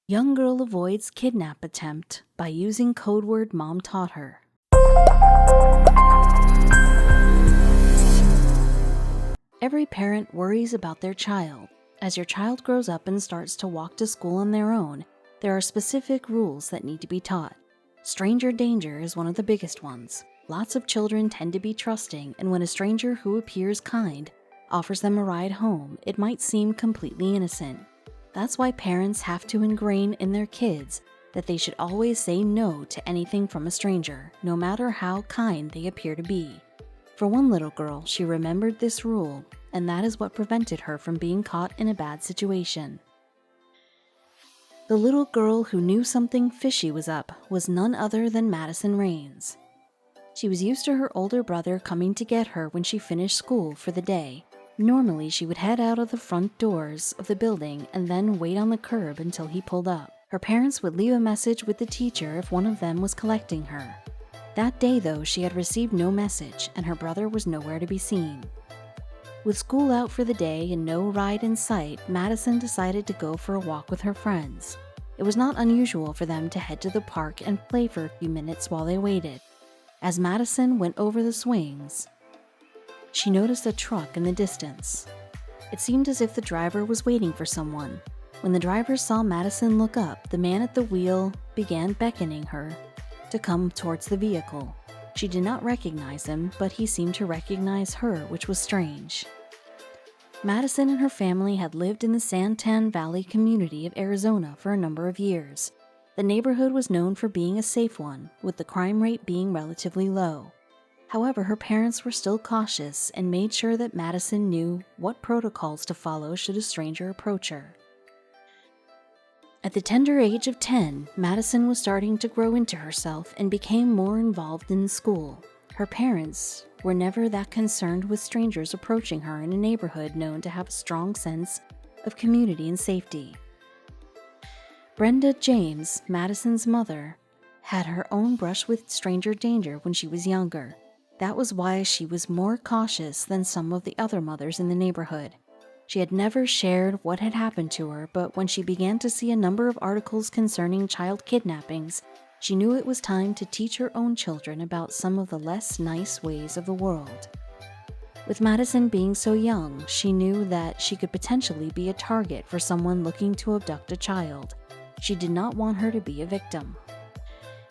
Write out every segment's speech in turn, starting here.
Young girl avoids kidnap attempt by using code word mom taught her. Every parent worries about their child. As your child grows up and starts to walk to school on their own, there are specific rules that need to be taught. Stranger danger is one of the biggest ones. Lots of children tend to be trusting, and when a stranger who appears kind offers them a ride home, it might seem completely innocent. That's why parents have to ingrain in their kids that they should always say no to anything from a stranger, no matter how kind they appear to be. For one little girl, she remembered this rule, and that is what prevented her from being caught in a bad situation. The little girl who knew something fishy was up was none other than Madison Rains. She was used to her older brother coming to get her when she finished school for the day. Normally, she would head out of the front doors of the building and then wait on the curb until he pulled up. Her parents would leave a message with the teacher if one of them was collecting her. That day, though, she had received no message, and her brother was nowhere to be seen. With school out for the day and no ride in sight, Madison decided to go for a walk with her friends. It was not unusual for them to head to the park and play for a few minutes while they waited. As Madison went over the swings, she noticed a truck in the distance. It seemed as if the driver was waiting for someone. When the driver saw Madison look up, the man at the wheel began beckoning her to come towards the vehicle. She did not recognize him, but he seemed to recognize her, which was strange. Madison and her family had lived in the Santan Valley community of Arizona for a number of years. The neighborhood was known for being a safe one, with the crime rate being relatively low. However, her parents were still cautious and made sure that Madison knew what protocols to follow should a stranger approach her. At the tender age of 10, Madison was starting to grow into herself and became more involved in school. Her parents were never that concerned with strangers approaching her in a neighborhood known to have a strong sense of community and safety. Brenda James, Madison's mother, had her own brush with stranger danger when she was younger. That was why she was more cautious than some of the other mothers in the neighborhood. She had never shared what had happened to her, but when she began to see a number of articles concerning child kidnappings, she knew it was time to teach her own children about some of the less nice ways of the world. With Madison being so young, she knew that she could potentially be a target for someone looking to abduct a child. She did not want her to be a victim.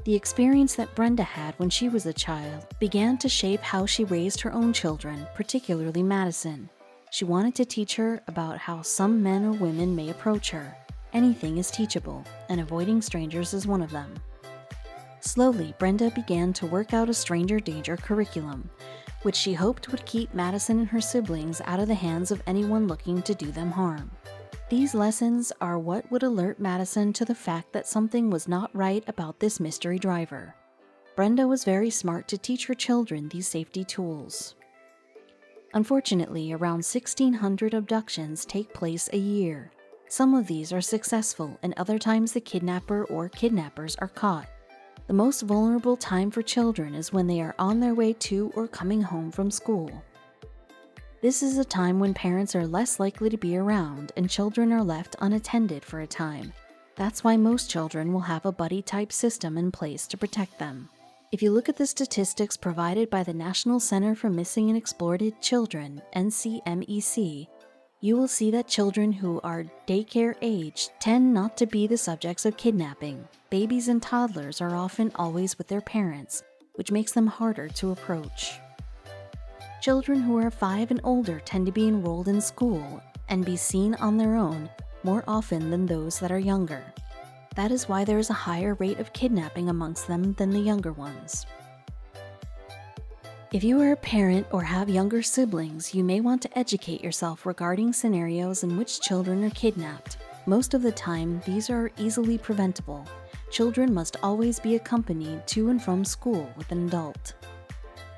The experience that Brenda had when she was a child began to shape how she raised her own children, particularly Madison. She wanted to teach her about how some men or women may approach her. Anything is teachable, and avoiding strangers is one of them. Slowly, Brenda began to work out a stranger danger curriculum, which she hoped would keep Madison and her siblings out of the hands of anyone looking to do them harm. These lessons are what would alert Madison to the fact that something was not right about this mystery driver. Brenda was very smart to teach her children these safety tools. Unfortunately, around 1,600 abductions take place a year. Some of these are successful, and other times the kidnapper or kidnappers are caught. The most vulnerable time for children is when they are on their way to or coming home from school. This is a time when parents are less likely to be around and children are left unattended for a time. That's why most children will have a buddy-type system in place to protect them. If you look at the statistics provided by the National Center for Missing and Exploited Children, NCMEC, you will see that children who are daycare age tend not to be the subjects of kidnapping. Babies and toddlers are often always with their parents, which makes them harder to approach. Children who are 5 and older tend to be enrolled in school and be seen on their own more often than those that are younger. That is why there is a higher rate of kidnapping amongst them than the younger ones. If you are a parent or have younger siblings, you may want to educate yourself regarding scenarios in which children are kidnapped. Most of the time, these are easily preventable. Children must always be accompanied to and from school with an adult.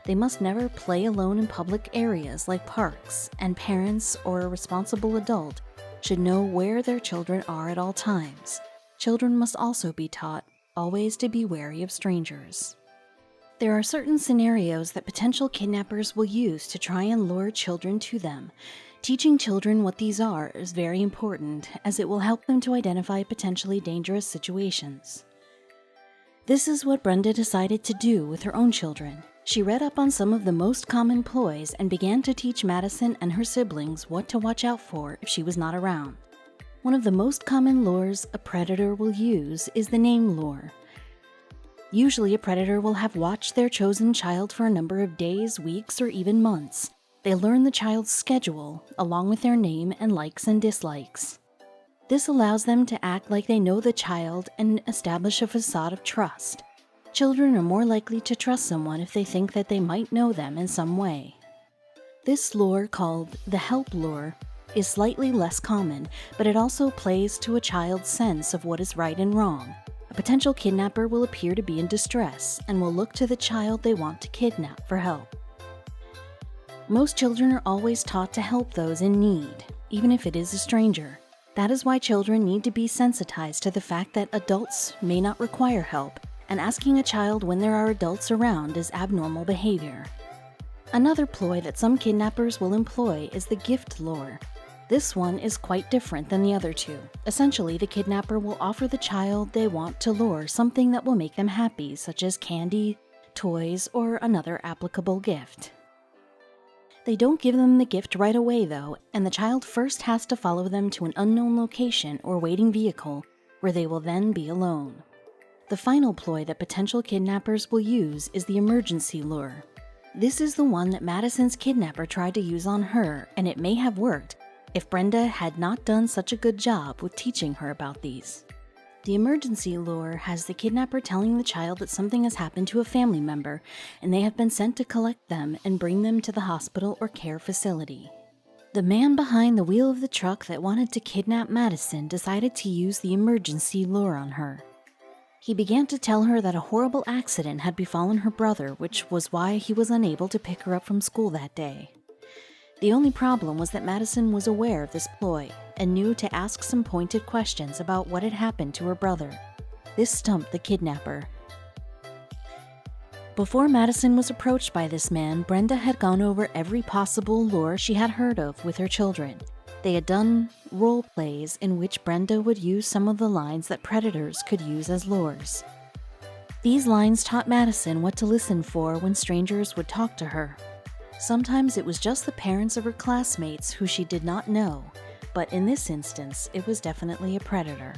They must never play alone in public areas like parks, and parents or a responsible adult should know where their children are at all times. Children must also be taught always to be wary of strangers. There are certain scenarios that potential kidnappers will use to try and lure children to them. Teaching children what these are is very important, as it will help them to identify potentially dangerous situations. This is what Brenda decided to do with her own children. She read up on some of the most common ploys and began to teach Madison and her siblings what to watch out for if she was not around. One of the most common lures a predator will use is the name lure. Usually a predator will have watched their chosen child for a number of days, weeks, or even months. They learn the child's schedule, along with their name and likes and dislikes. This allows them to act like they know the child and establish a facade of trust. Children are more likely to trust someone if they think that they might know them in some way. This lure, called the help lure, is slightly less common, but it also plays to a child's sense of what is right and wrong. A potential kidnapper will appear to be in distress and will look to the child they want to kidnap for help. Most children are always taught to help those in need, even if it is a stranger. That is why children need to be sensitized to the fact that adults may not require help, and asking a child when there are adults around is abnormal behavior. Another ploy that some kidnappers will employ is the gift lure. This one is quite different than the other two. Essentially, the kidnapper will offer the child they want to lure something that will make them happy, such as candy, toys, or another applicable gift. They don't give them the gift right away though, and the child first has to follow them to an unknown location or waiting vehicle where they will then be alone. The final ploy that potential kidnappers will use is the emergency lure. This is the one that Madison's kidnapper tried to use on her, and it may have worked if Brenda had not done such a good job with teaching her about these. The emergency lure has the kidnapper telling the child that something has happened to a family member and they have been sent to collect them and bring them to the hospital or care facility. The man behind the wheel of the truck that wanted to kidnap Madison decided to use the emergency lure on her. He began to tell her that a horrible accident had befallen her brother, which was why he was unable to pick her up from school that day. The only problem was that Madison was aware of this ploy and knew to ask some pointed questions about what had happened to her brother. This stumped the kidnapper. Before Madison was approached by this man, Brenda had gone over every possible lure she had heard of with her children. They had done role plays in which Brenda would use some of the lines that predators could use as lures. These lines taught Madison what to listen for when strangers would talk to her. Sometimes it was just the parents of her classmates who she did not know, but in this instance, it was definitely a predator.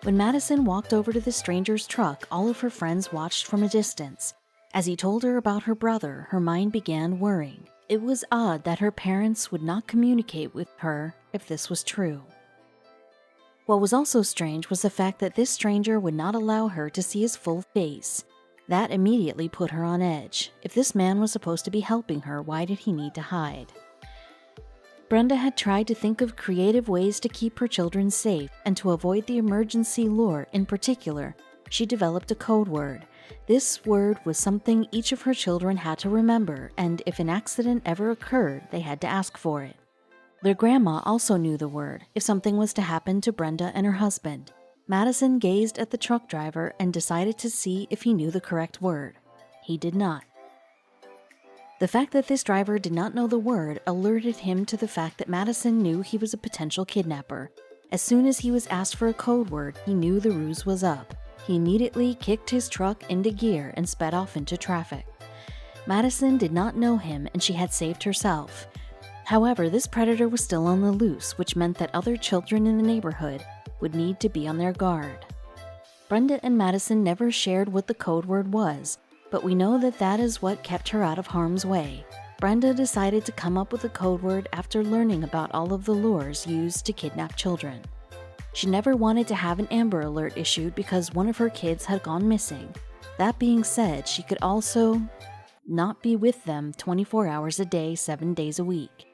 When Madison walked over to the stranger's truck, all of her friends watched from a distance. As he told her about her brother, her mind began worrying. It was odd that her parents would not communicate with her if this was true. What was also strange was the fact that this stranger would not allow her to see his full face. That immediately put her on edge. If this man was supposed to be helping her, why did he need to hide? Brenda had tried to think of creative ways to keep her children safe, and to avoid the emergency lure in particular, she developed a code word. This word was something each of her children had to remember, and if an accident ever occurred, they had to ask for it. Their grandma also knew the word if something was to happen to Brenda and her husband. Madison gazed at the truck driver and decided to see if he knew the correct word. He did not. The fact that this driver did not know the word alerted him to the fact that Madison knew he was a potential kidnapper. As soon as he was asked for a code word, he knew the ruse was up. He immediately kicked his truck into gear and sped off into traffic. Madison did not know him, and she had saved herself. However, this predator was still on the loose, which meant that other children in the neighborhood would need to be on their guard. Brenda and Madison never shared what the code word was, but we know that that is what kept her out of harm's way. Brenda decided to come up with a code word after learning about all of the lures used to kidnap children. She never wanted to have an Amber Alert issued because one of her kids had gone missing. That being said, she could also not be with them 24 hours a day, 7 days a week.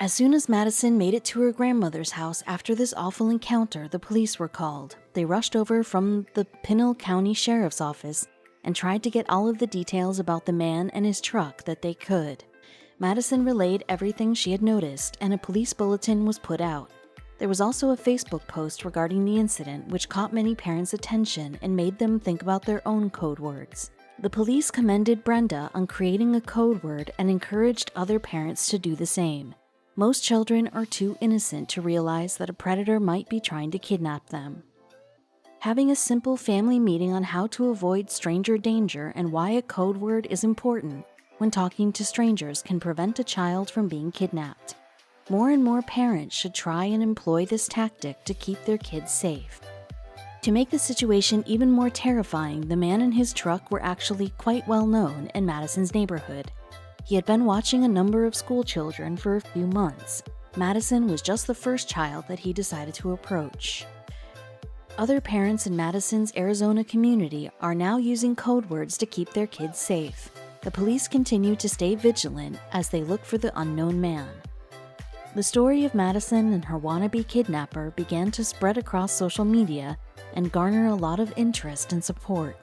As soon as Madison made it to her grandmother's house after this awful encounter, the police were called. They rushed over from the Pinal County Sheriff's Office and tried to get all of the details about the man and his truck that they could. Madison relayed everything she had noticed, and a police bulletin was put out. There was also a Facebook post regarding the incident, which caught many parents' attention and made them think about their own code words. The police commended Brenda on creating a code word and encouraged other parents to do the same. Most children are too innocent to realize that a predator might be trying to kidnap them. Having a simple family meeting on how to avoid stranger danger and why a code word is important when talking to strangers can prevent a child from being kidnapped. More and more parents should try and employ this tactic to keep their kids safe. To make the situation even more terrifying, the man in his truck were actually quite well known in Madison's neighborhood. He had been watching a number of school children for a few months. Madison was just the first child that he decided to approach. Other parents in Madison's Arizona community are now using code words to keep their kids safe. The police continue to stay vigilant as they look for the unknown man. The story of Madison and her wannabe kidnapper began to spread across social media and garner a lot of interest and support.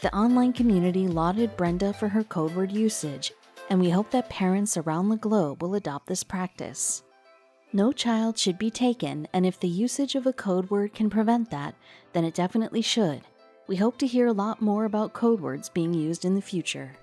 The online community lauded Brenda for her code word usage, and we hope that parents around the globe will adopt this practice. No child should be taken, and if the usage of a code word can prevent that, then it definitely should. We hope to hear a lot more about code words being used in the future.